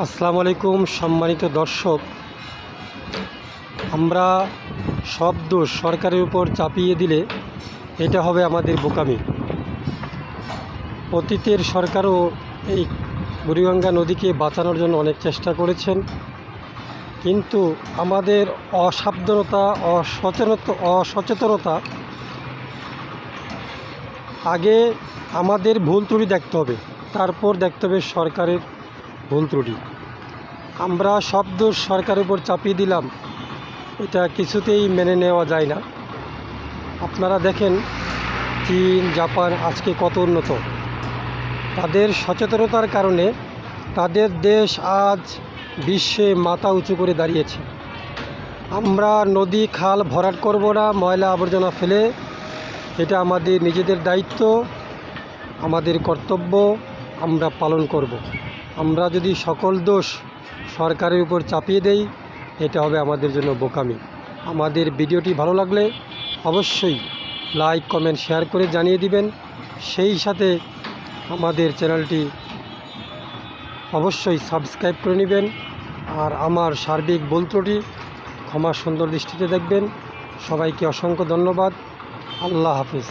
আসসালামু আলাইকুম সম্মানিত দর্শক, আমরা সব দোষ সরকারের উপর চাপিয়ে দিলে এটা হবে আমাদের বোকামি। অতীতের সরকারও এই বুড়িগঙ্গা নদীকে বাঁচানোর জন্য অনেক চেষ্টা করেছেন, কিন্তু আমাদের অসাবধানতা অসচেতনতা আগে আমাদের ভুল ত্রুটি দেখতে হবে, তারপর দেখতে হবে সরকারের ভুল ত্রুটি। আমরা সব দোষ সরকারের উপর চাপিয়ে দিলাম, এটা কিছুতেই মেনে নেওয়া যায় না। আপনারা দেখেন চীন জাপান আজকে কত উন্নত, তাদের সচেতনতার কারণে তাদের দেশ আজ বিশ্বে মাথা উঁচু করে দাঁড়িয়েছে। আমরা নদী খাল ভরাট করব না, ময়লা আবর্জনা ফেলে, এটা আমাদের নিজেদের দায়িত্ব, আমাদের কর্তব্য, আমরা পালন করব। আমরা যদি সকল দোষ সরকারের উপর চাপিয়ে দেই, এটা হবে আমাদের জন্য বোকামি। আমাদের ভিডিওটি ভালো লাগলে অবশ্যই লাইক কমেন্ট শেয়ার করে জানিয়ে দিবেন, সেই সাথে আমাদের চ্যানেলটি অবশ্যই সাবস্ক্রাইব করে নেবেন। আর আমার সার্বিক ভুল ত্রুটি ক্ষমা সুন্দর দৃষ্টিতে দেখবেন। সবাইকে অসংখ্য ধন্যবাদ। আল্লাহ হাফিজ।